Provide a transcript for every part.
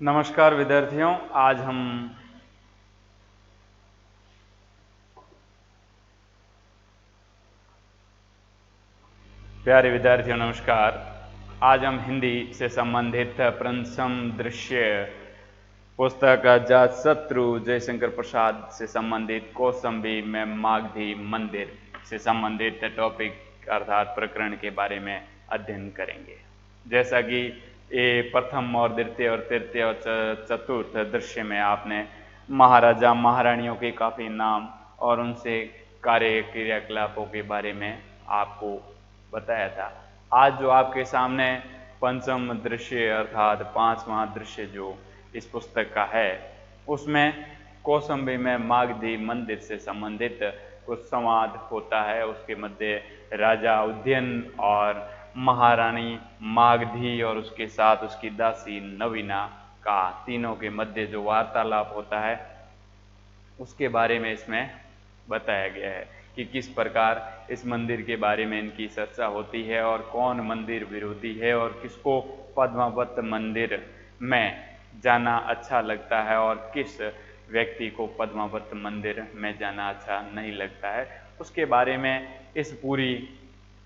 नमस्कार विद्यार्थियों, आज हम प्यारे विद्यार्थियों नमस्कार। आज हम हिंदी से संबंधित पंचम दृश्य पुस्तक अजातशत्रु जयशंकर प्रसाद से संबंधित कौशाम्बी में मागधी मंदिर से संबंधित टॉपिक अर्थात प्रकरण के बारे में अध्ययन करेंगे। जैसा कि ये प्रथम और द्वितीय और तृतीय और चतुर्थ दृश्य में आपने महाराजा महारानियों के काफी नाम और उनसे कार्य क्रियाकलापों के बारे में आपको बताया था। आज जो आपके सामने पंचम दृश्य अर्थात पांचवा दृश्य जो इस पुस्तक का है, उसमें कौशाम्बी में मागधी मंदिर से संबंधित कुछ संवाद होता है। उसके मध्य राजा उदयन और महारानी मागधी और उसके साथ उसकी दासी नवीना का तीनों के मध्य जो वार्तालाप होता है उसके बारे में इसमें बताया गया है कि किस प्रकार इस मंदिर के बारे में इनकी चर्चा होती है और कौन मंदिर विरोधी है और किसको पद्मावत मंदिर में जाना अच्छा लगता है और किस व्यक्ति को पद्मावत मंदिर में जाना अच्छा नहीं लगता है। उसके बारे में इस पूरी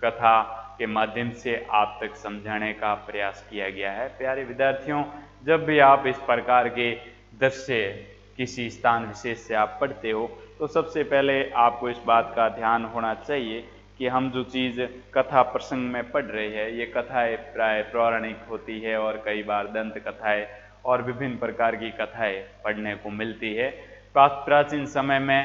कथा के माध्यम से आप तक समझाने का प्रयास किया गया है। प्यारे विद्यार्थियों, जब भी आप इस प्रकार के दृश्य किसी स्थान विशेष से आप पढ़ते हो तो सबसे पहले आपको इस बात का ध्यान होना चाहिए कि हम जो चीज़ कथा प्रसंग में पढ़ रहे हैं ये कथाएं प्राय पौराणिक होती है और कई बार दंत कथाएं और विभिन्न प्रकार की कथाएं पढ़ने को मिलती है। प्राचीन समय में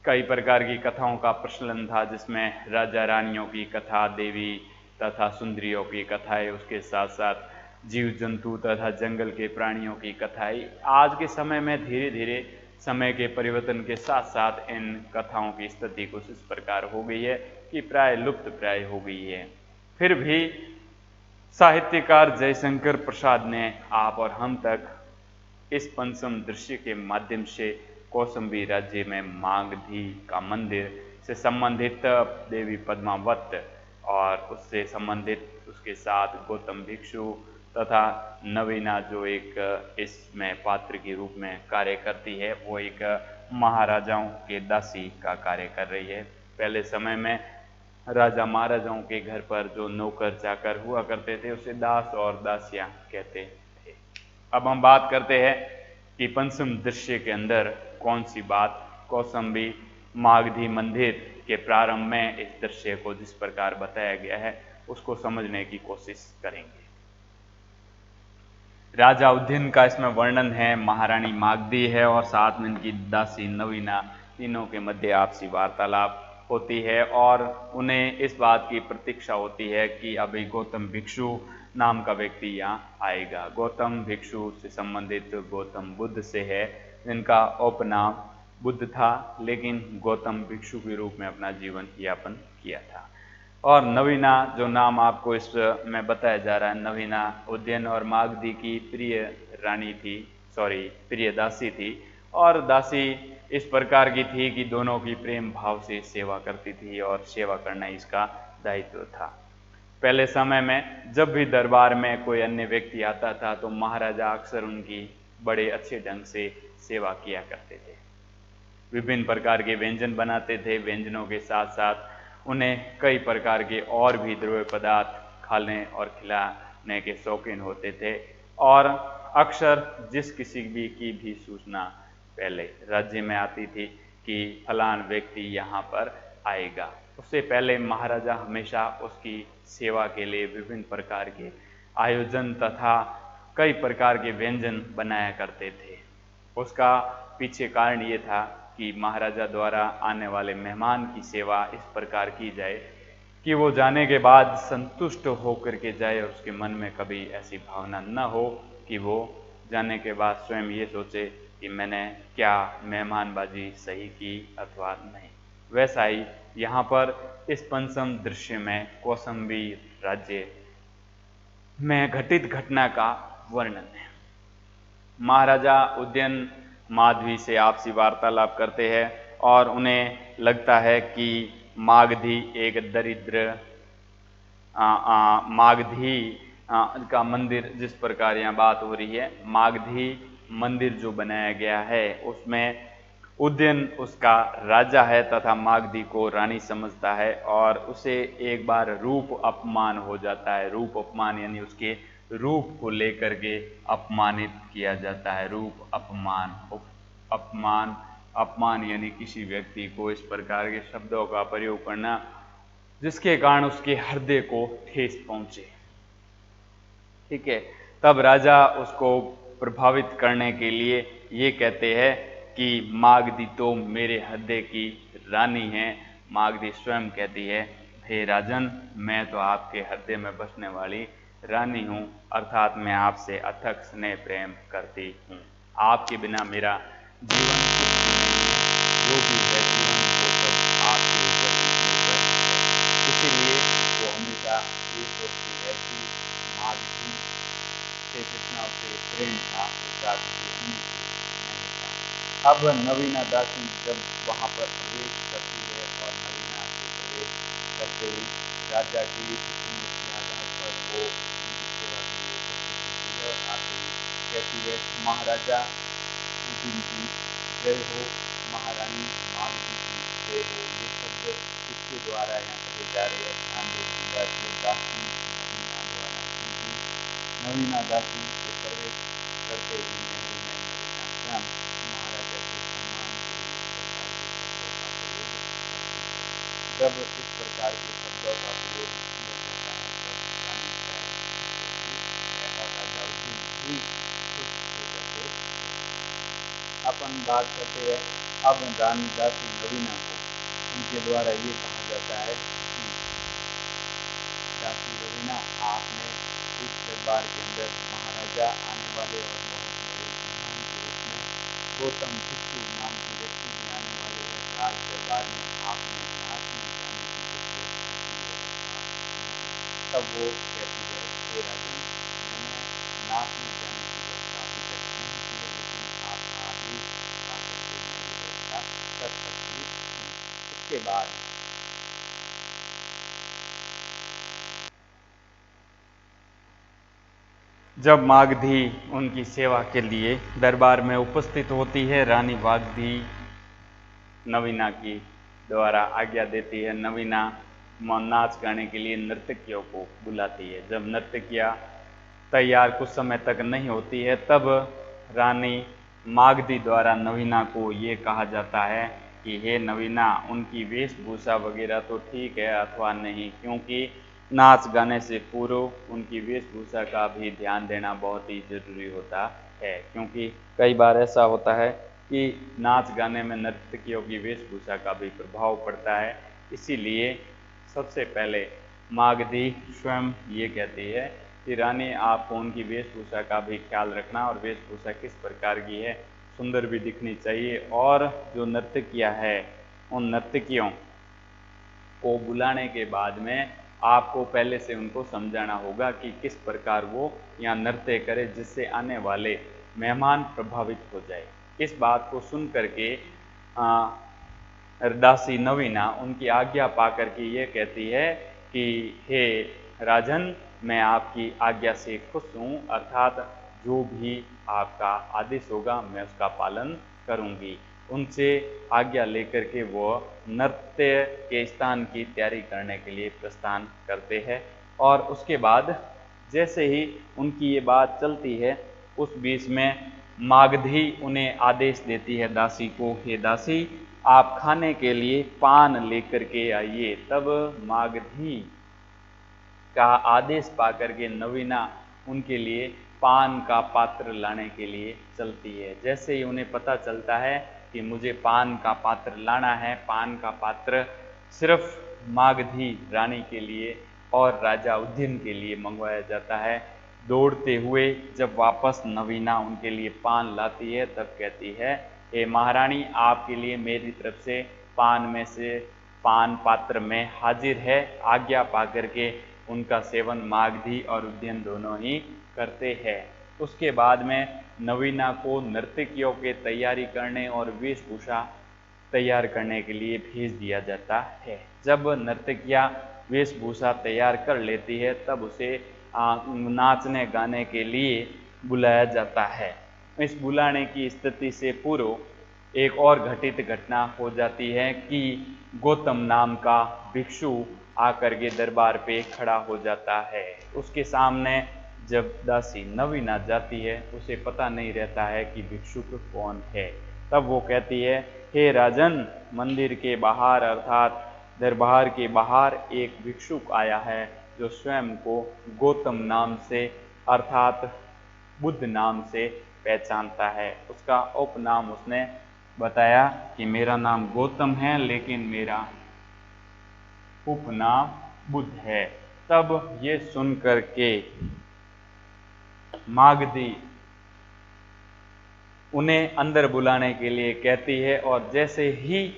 कई प्रकार की कथाओं का प्रचलन था, जिसमें राजा रानियों की कथा, देवी तथा सुंदरियों की कथाएं, उसके साथ साथ जीव जंतु तथा जंगल के प्राणियों की कथाएं। आज के समय में धीरे धीरे समय के परिवर्तन के साथ साथ इन कथाओं की स्थिति कुछ इस प्रकार हो गई है कि प्राय लुप्त प्राय हो गई है। फिर भी साहित्यकार जयशंकर प्रसाद ने आप और हम तक इस पंचम दृश्य के माध्यम से कौशाम्बी राज्य में मागधी का मंदिर से संबंधित देवी पद्मावत और उससे संबंधित उसके साथ गौतम भिक्षु तथा नवीना जो एक इसमें पात्र के रूप में कार्य करती है, वो एक महाराजाओं के दासी का कार्य कर रही है। पहले समय में राजा महाराजाओं के घर पर जो नौकर चाकर हुआ करते थे उसे दास और दासियां कहते थे। अब हम बात करते हैं कि पंचम दृश्य के अंदर कौन सी बात कौशाम्बी मागधी मंदिर के प्रारंभ में इस दृश्य को जिस प्रकार बताया गया है उसको समझने की कोशिश करेंगे। राजा उदयन का इसमें वर्णन है, महारानी मागधी है और साथ में इनकी दासी नवीना, तीनों के मध्य आपसी वार्तालाप होती है और उन्हें इस बात की प्रतीक्षा होती है कि अभी गौतम भिक्षु नाम का व्यक्ति यहाँ आएगा। गौतम भिक्षु से संबंधित गौतम बुद्ध से है, इनका उपनाम बुद्ध था लेकिन गौतम भिक्षु के रूप में अपना जीवन यापन किया था। और नवीना जो नाम आपको इसमें बताया जा रहा है, नवीना उदयन और मागधी की प्रिय रानी थी, प्रिय दासी थी। और दासी इस प्रकार की थी कि दोनों की प्रेम भाव से सेवा करती थी और सेवा करना इसका दायित्व था। पहले समय में जब भी दरबार में कोई अन्य व्यक्ति आता था तो महाराजा अक्सर उनकी बड़े अच्छे ढंग से सेवा किया करते थे। विभिन्न प्रकार के व्यंजन बनाते थे। व्यंजनों के साथ साथ उन्हें कई प्रकार के और भी द्रव्य पदार्थ खाने और खिलाने के शौकीन होते थे और अक्सर जिस किसी की भी सूचना पहले राज्य में आती थी कि फलान व्यक्ति यहाँ पर आएगा, उससे पहले महाराजा हमेशा उसकी सेवा के लिए विभिन्न प्रकार के आयोजन तथा कई प्रकार के व्यंजन बनाया करते थे। उसका पीछे कारण ये था कि महाराजा द्वारा आने वाले मेहमान की सेवा इस प्रकार की जाए कि वो जाने के बाद संतुष्ट होकर के जाए और उसके मन में कभी ऐसी भावना न हो कि वो जाने के बाद स्वयं ये सोचे कि मैंने क्या मेहमानबाजी सही की अथवा नहीं। वैसा ही यहाँ पर इस पंचम दृश्य में कौशाम्बी राज्य में घटित घटना का वर्णन है। महाराजा उदयन माधवी से आपसी वार्तालाप करते हैं और उन्हें लगता है कि मागधी एक दरिद्र मागधी का मंदिर, जिस प्रकार यहाँ बात हो रही है, मागधी मंदिर जो बनाया गया है उसमें उदयन उसका राजा है तथा मागधी को रानी समझता है और उसे एक बार रूप अपमान हो जाता है। रूप अपमान यानी उसके रूप को लेकर के अपमानित किया जाता है। रूप अपमान, अपमान, अपमान यानी किसी व्यक्ति को इस प्रकार के शब्दों का प्रयोग करना जिसके कारण उसके हृदय को ठेस पहुंचे। ठीक है, तब राजा उसको प्रभावित करने के लिए ये कहते हैं कि मागधी तो मेरे हृदय की रानी है। मागधी स्वयं कहती है, हे राजन, मैं तो आपके हृदय में बसने वाली रानी हूँ, अर्थात मैं आपसे अथक स्नेह प्रेम करती हूँ। आपके बिना मेरा जीवन कुछ भी नहीं है, जो भी है जीवन वो सब आपके ऊपर ही निर्भर है। इसीलिए वो हमेशा ये सोचती है कि मागधी से जितना उसे प्रेम था उसका किसी अन्य से नहीं था। अब नवीना दासी जब वहां पर प्रवेश करती है और नवीना के प्रवेश करते ही राजा की हुकूमत के आधार पर वो उनकी सेवा के लिए उपस्थित होती है और आते ही कहती है, महाराजा उदयन की जय हो, महारानी मागधी की जय हो। ये शब्द किसके द्वारा यहाँ कहे जा रहे हैं, ध्यान दीजिएगा। दासी नवीना द्वारा नवीना दासी के प्रवेश करते ही महल में नवीना स्वयं महाराजा के सम्मान के लिए इस प्रकार के शब्दों का प्रयोग करती है। जब इस प्रकार के शब्दों का प्रयोग किया जाता है तब रानी शायद और राजा उदयन भी खुश हो जाते हैं। अपन बात करते हैं अब रानी दासी नवीना को। उनके द्वारा ये कहा जाता है कि दासी नवीना, आपने इस दरबार के अंदर महाराजा आने वाले और बहुत बड़े मेहमान के रूप में गौतम भिक्षु नाम के व्यक्ति भी आने वाले हैं। राज दरबार में आपने नाचने गाने की कुछ व्यवस्था की है? तब वो कहती है, हे राजन, मैंने नाचने गाने की व्यवस्था अभी तक नहीं की है, लेकिन आपका आदेश पाकर के मैं ये व्यवस्था कर सकती हूँ। उसके बाद जब मागधी उनकी सेवा के लिए दरबार में उपस्थित होती है, रानी मागधी नवीना की द्वारा आज्ञा देती है। नवीना नाच गाने के लिए नर्तकियों को बुलाती है। जब नर्तकियां तैयार कुछ समय तक नहीं होती है तब रानी मागधी द्वारा नवीना को ये कहा जाता है कि हे नवीना, उनकी वेशभूषा वगैरह तो ठीक है अथवा नहीं, क्योंकि नाच गाने से पूर्व उनकी वेशभूषा का भी ध्यान देना बहुत ही जरूरी होता है। क्योंकि कई बार ऐसा होता है कि नाच गाने में नर्तकियों की वेशभूषा का भी प्रभाव पड़ता है। इसीलिए सबसे पहले मागधी स्वयं ये कहती है कि रानी, आपको उनकी वेशभूषा का भी ख्याल रखना और वेशभूषा किस प्रकार की है, सुंदर भी दिखनी चाहिए। और जो नर्तकियां है उन नर्तकियों को बुलाने के बाद में आपको पहले से उनको समझाना होगा कि किस प्रकार वो यहाँ नृत्य करे जिससे आने वाले मेहमान प्रभावित हो जाए। इस बात को सुन करके दासी नवीना उनकी आज्ञा पा करके ये कहती है कि हे राजन, मैं आपकी आज्ञा से खुश हूँ, अर्थात जो भी आपका आदेश होगा मैं उसका पालन करूँगी। उनसे आज्ञा लेकर के वो नृत्य के स्थान की तैयारी करने के लिए प्रस्थान करते हैं। और उसके बाद जैसे ही उनकी ये बात चलती है उस बीच में मागधी उन्हें आदेश देती है दासी को, हे दासी, आप खाने के लिए पान लेकर के आइए। तब मागधी का आदेश पाकर के नवीना उनके लिए पान का पात्र लाने के लिए चलती है। जैसे ही उन्हें पता चलता है कि मुझे पान का पात्र लाना है, पान का पात्र सिर्फ मागधी रानी के लिए और राजा उदयन के लिए मंगवाया जाता है। दौड़ते हुए जब वापस नवीना उनके लिए पान लाती है तब कहती है, हे महारानी, आपके लिए मेरी तरफ से पान पात्र में हाजिर है। आज्ञा पाकर के उनका सेवन मागधी और उदयन दोनों ही करते हैं। उसके बाद में नवीना को नर्तकियों के तैयारी करने और वेशभूषा तैयार करने के लिए भेज दिया जाता है। जब नर्तकियां वेशभूषा तैयार कर लेती है तब उसे नाचने गाने के लिए बुलाया जाता है। इस बुलाने की स्थिति से पूर्व एक और घटित घटना हो जाती है कि गौतम नाम का भिक्षु आकर के दरबार पे खड़ा हो जाता है। उसके सामने जब दासी नवीना जाती है, उसे पता नहीं रहता है कि भिक्षुक कौन है। तब वो कहती है, हे राजन, मंदिर के बाहर अर्थात दरबार के बाहर एक भिक्षुक आया है जो स्वयं को गौतम नाम से अर्थात बुद्ध नाम से पहचानता है। उसका उपनाम उसने बताया कि मेरा नाम गौतम है, लेकिन मेरा उपनाम बुद्ध है। तब ये सुनकर के मागधी उन्हें अंदर बुलाने के लिए कहती है, और जैसे ही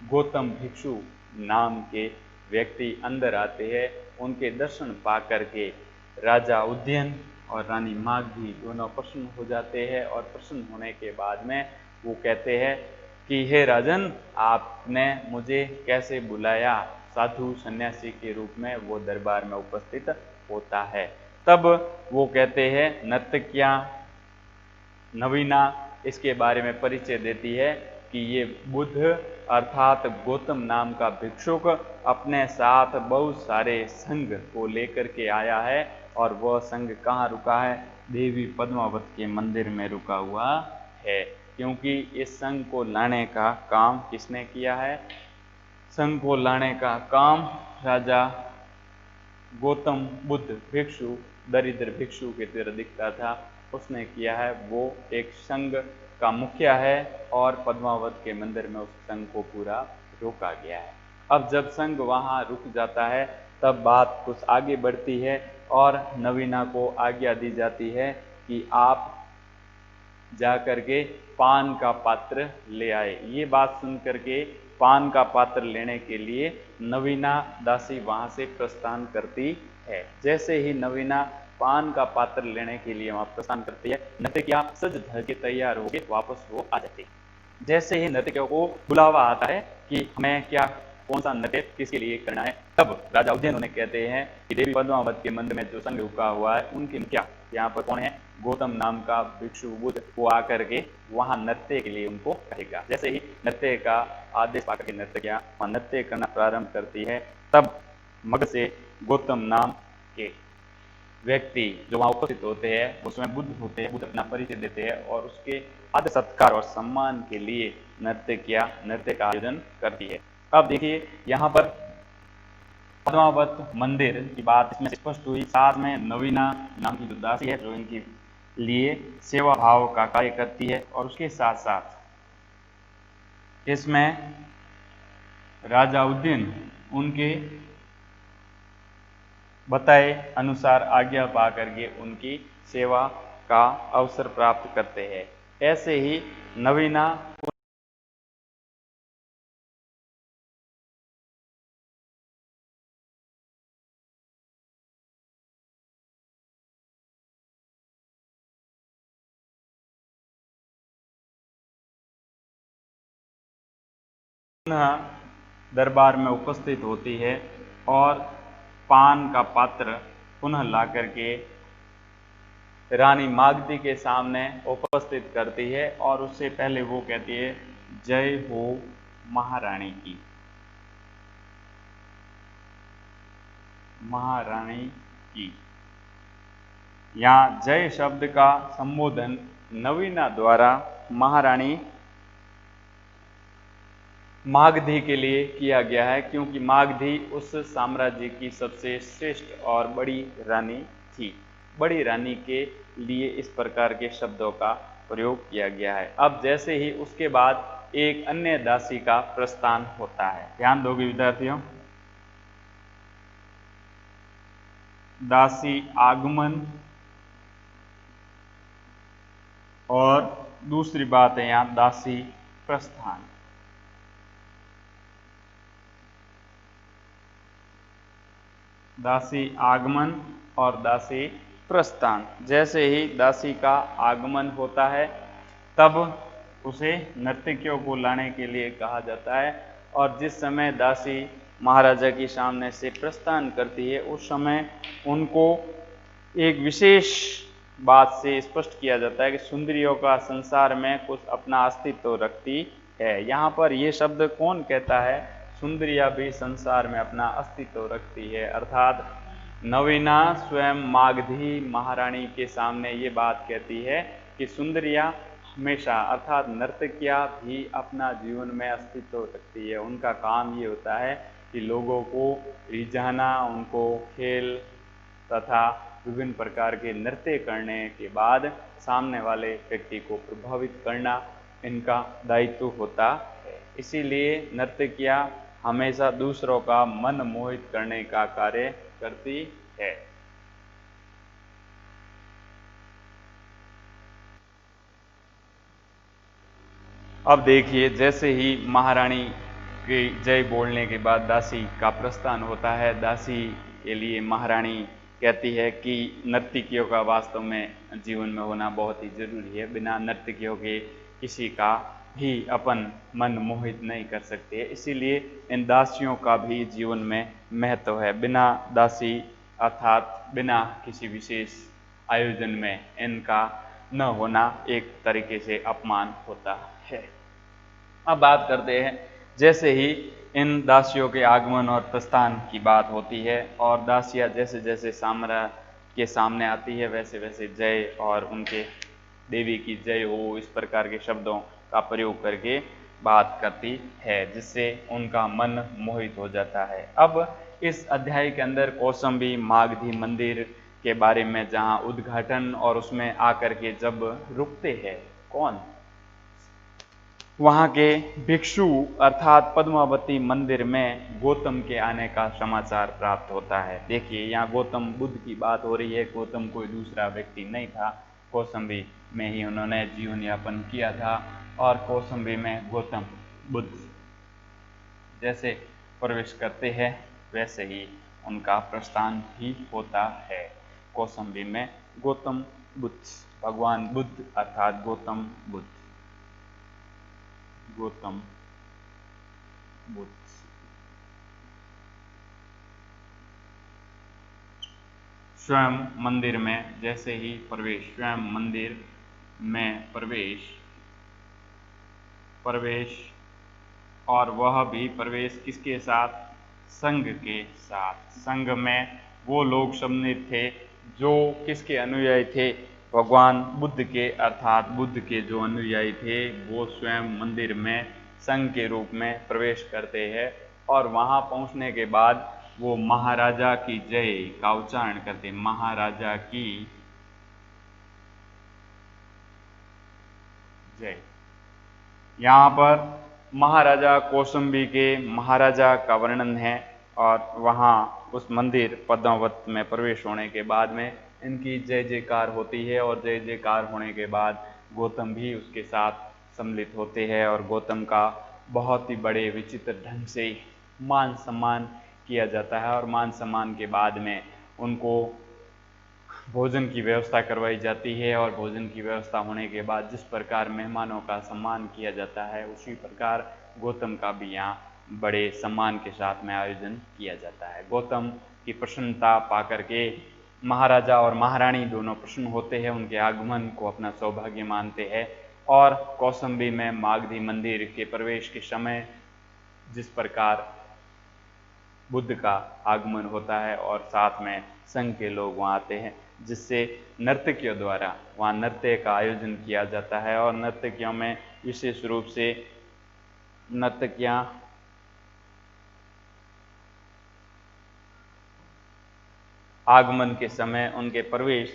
गौतम भिक्षु नाम के व्यक्ति अंदर आते हैं, उनके दर्शन पा करके राजा उदयन और रानी मागधी दोनों प्रसन्न हो जाते हैं। और प्रसन्न होने के बाद में वो कहते हैं कि हे राजन, आपने मुझे कैसे बुलाया। साधु सन्यासी के रूप में वो दरबार में उपस्थित होता है। तब वो कहते हैं, नर्तकियां नवीना इसके बारे में परिचय देती है कि ये बुद्ध अर्थात गौतम नाम का भिक्षुक अपने साथ बहुत सारे संघ को लेकर के आया है, और वह संघ कहाँ रुका है? देवी पद्मावत के मंदिर में रुका हुआ है। क्योंकि इस संघ को लाने का काम किसने किया है? संघ को लाने का काम राजा गौतम बुद्ध भिक्षु, दरिद्र भिक्षु के तरह दिखता था, उसने किया है। वो एक संघ का मुखिया है और पद्मावत के मंदिर में उस संघ को पूरा रोका गया है। अब जब संघ वहां रुक जाता है, तब बात कुछ आगे बढ़ती है और नवीना को आज्ञा दी जाती है कि आप जाकर के पान का पात्र ले आए। ये बात सुन करके पान का पात्र लेने के लिए नवीना दासी वहां से प्रस्थान करती है। जैसे ही नवीना पान का पात्र लेने के लिए वहां प्रस्थान करती है, नर्तकियां सज धज के तैयार होकर वापस वो आ जाती है। जैसे ही नर्तकियों को बुलावा आता है कि हमें क्या कौन सा नृत्य किसके लिए करना है, तब राजा उदयन उन्हें कहते हैं कि देवी पद्मावत के मंदिर में जो संघ रुका हुआ है, उनके मुखिया यहाँ पर कौन है? गौतम नाम का भिक्षु बुद्ध। वो आकर के वहां नृत्य के लिए उनको कहेगा। जैसे ही नृत्य का आदेश पाकर के नर्तकियां वहां नृत्य करना प्रारंभ करती है, तब मग से गौतम नाम के व्यक्ति जो वहां उपस्थित होते हैं, उसमें बुद्ध होते हैं। बुद्ध अपना परिचय देते हैं और उसके आदर सत्कार और सम्मान के लिए नृत्य का आयोजन करती है। अब देखिए यहाँ पर पद्मावत मंदिर की बात इसमें स्पष्ट हुई। साथ में नवीना नाम की जो दासी है, जो इनके लिए सेवा भाव का कार्य करती है, और उसके साथ साथ इसमें राजा उदयन उनके बताए अनुसार आज्ञा पा करके उनकी सेवा का अवसर प्राप्त करते हैं। ऐसे ही नवीना दरबार में उपस्थित होती है और पान का पात्र पुनः ला करके रानी मागधी के सामने उपस्थित करती है, और उससे पहले वो कहती है, जय हो महारानी की। महारानी की यहाँ जय शब्द का संबोधन नवीना द्वारा महारानी मागधी के लिए किया गया है, क्योंकि मागधी उस साम्राज्य की सबसे श्रेष्ठ और बड़ी रानी थी। बड़ी रानी के लिए इस प्रकार के शब्दों का प्रयोग किया गया है। अब जैसे ही उसके बाद एक अन्य दासी का प्रस्थान होता है, ध्यान दोगे विद्यार्थियों, दासी आगमन और दूसरी बात है यहाँ दासी प्रस्थान। दासी आगमन और दासी प्रस्थान। जैसे ही दासी का आगमन होता है, तब उसे नर्तकियों को लाने के लिए कहा जाता है, और जिस समय दासी महाराजा के सामने से प्रस्थान करती है, उस समय उनको एक विशेष बात से स्पष्ट किया जाता है कि सुंदरियों का संसार में कुछ अपना अस्तित्व रखती है। यहाँ पर यह शब्द कौन कहता है? सुंदरिया भी संसार में अपना अस्तित्व रखती है, अर्थात नवीना स्वयं मागधी महारानी के सामने ये बात कहती है कि सुंदरिया हमेशा अर्थात नर्तकिया भी अपना जीवन में अस्तित्व रखती है। उनका काम ये होता है कि लोगों को रिझाना, उनको खेल तथा विभिन्न प्रकार के नृत्य करने के बाद सामने वाले व्यक्ति को प्रभावित करना इनका दायित्व होता है। इसीलिए नर्तकियां हमेशा दूसरों का मन मोहित करने का कार्य करती है। अब देखिए, जैसे ही महारानी की जय बोलने के बाद दासी का प्रस्थान होता है, दासी के लिए महारानी कहती है कि नर्तकियों का वास्तव में जीवन में होना बहुत ही जरूरी है। बिना नर्तकियों के किसी का भी अपन मन मोहित नहीं कर सकते। इसीलिए इन दासियों का भी जीवन में महत्व है। बिना दासी अर्थात बिना किसी विशेष आयोजन में इनका न होना एक तरीके से अपमान होता है। अब बात करते हैं, जैसे ही इन दासियों के आगमन और प्रस्थान की बात होती है और दासियां जैसे जैसे साम्राज्य के सामने आती है, वैसे वैसे जय और उनके देवी की जय हो, इस प्रकार के शब्दों का प्रयोग करके बात करती है, जिससे उनका मन मोहित हो जाता है। अब इस अध्याय के अंदर कौशाम्बी मागधी मंदिर के बारे में जहां उद्घाटन और उसमें आकर के जब रुकते हैं कौन, वहां के भिक्षु अर्थात पद्मावती मंदिर में गौतम के आने का समाचार प्राप्त होता है। देखिए, यहाँ गौतम बुद्ध की बात हो रही है। गौतम कोई दूसरा व्यक्ति नहीं था, कौशाम्बी में ही उन्होंने जीवन यापन किया था और कौशाम्बी में गौतम बुद्ध जैसे प्रवेश करते हैं वैसे ही उनका प्रस्थान भी होता है। कौशाम्बी में गौतम बुद्ध, भगवान बुद्ध अर्थात गौतम बुद्ध, गौतम बुद्ध स्वयं मंदिर में जैसे ही प्रवेश, स्वयं मंदिर में प्रवेश और वह भी प्रवेश किसके साथ? संघ के साथ। संघ में वो लोग सम्मिलित थे जो किसके अनुयायी थे? भगवान बुद्ध के, अर्थात बुद्ध के जो अनुयायी थे वो स्वयं मंदिर में संघ के रूप में प्रवेश करते हैं और वहां पहुंचने के बाद वो महाराजा की जय का उच्चारण करते। महाराजा की जय। यहाँ पर महाराजा कौशाम्बी के महाराजा का वर्णन है और वहाँ उस मंदिर पद्मावत में प्रवेश होने के बाद में इनकी जय जयकार होती है और जय जयकार होने के बाद गौतम भी उसके साथ सम्मिलित होते हैं और गौतम का बहुत ही बड़े विचित्र ढंग से मान सम्मान किया जाता है और मान सम्मान के बाद में उनको भोजन की व्यवस्था करवाई जाती है और भोजन की व्यवस्था होने के बाद जिस प्रकार मेहमानों का सम्मान किया जाता है उसी प्रकार गौतम का भी यहाँ बड़े सम्मान के साथ में आयोजन किया जाता है। गौतम की प्रसन्नता पाकर के महाराजा और महारानी दोनों प्रसन्न होते हैं, उनके आगमन को अपना सौभाग्य मानते हैं और कौशाम्बी में मागधी मंदिर के प्रवेश के समय जिस प्रकार बुद्ध का आगमन होता है और साथ में संघ के लोग वहाँ आते हैं, जिससे नर्तकियों द्वारा वहाँ नृत्य का आयोजन किया जाता है और नर्तकियों में विशेष रूप से नर्तकियाँ आगमन के समय उनके प्रवेश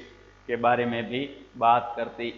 के बारे में भी बात करती।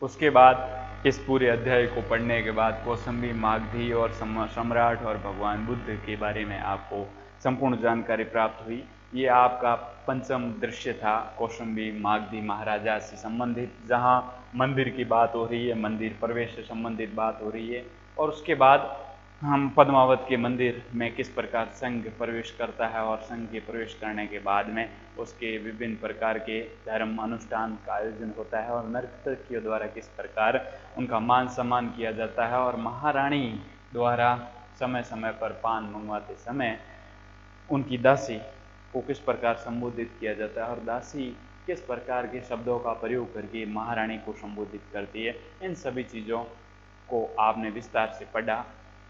उसके बाद इस पूरे अध्याय को पढ़ने के बाद कौशाम्बी, मागधी और सम्राट और भगवान बुद्ध के बारे में आपको संपूर्ण जानकारी प्राप्त हुई। ये आपका पंचम दृश्य था कौशाम्बी मागधी महाराजा से संबंधित, जहां मंदिर की बात हो रही है, मंदिर प्रवेश से संबंधित बात हो रही है और उसके बाद हम पद्मावत के मंदिर में किस प्रकार संघ प्रवेश करता है और संघ के प्रवेश करने के बाद में उसके विभिन्न प्रकार के धर्म अनुष्ठान का आयोजन होता है और नर्तकियों द्वारा किस प्रकार उनका मान सम्मान किया जाता है और महारानी द्वारा समय समय पर पान मंगवाते समय उनकी दासी को किस प्रकार संबोधित किया जाता है और दासी किस प्रकार के शब्दों का प्रयोग करके महारानी को संबोधित करती है, इन सभी चीज़ों को आपने विस्तार से पढ़ा।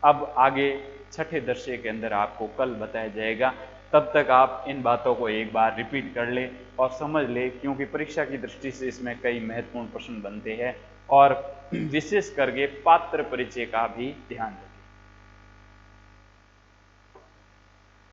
अब आगे छठे दृश्य के अंदर आपको कल बताया जाएगा। तब तक आप इन बातों को एक बार रिपीट कर ले और समझ ले, क्योंकि परीक्षा की दृष्टि से इसमें कई महत्वपूर्ण प्रश्न बनते हैं और विशेष करके पात्र परिचय का भी ध्यान रखें।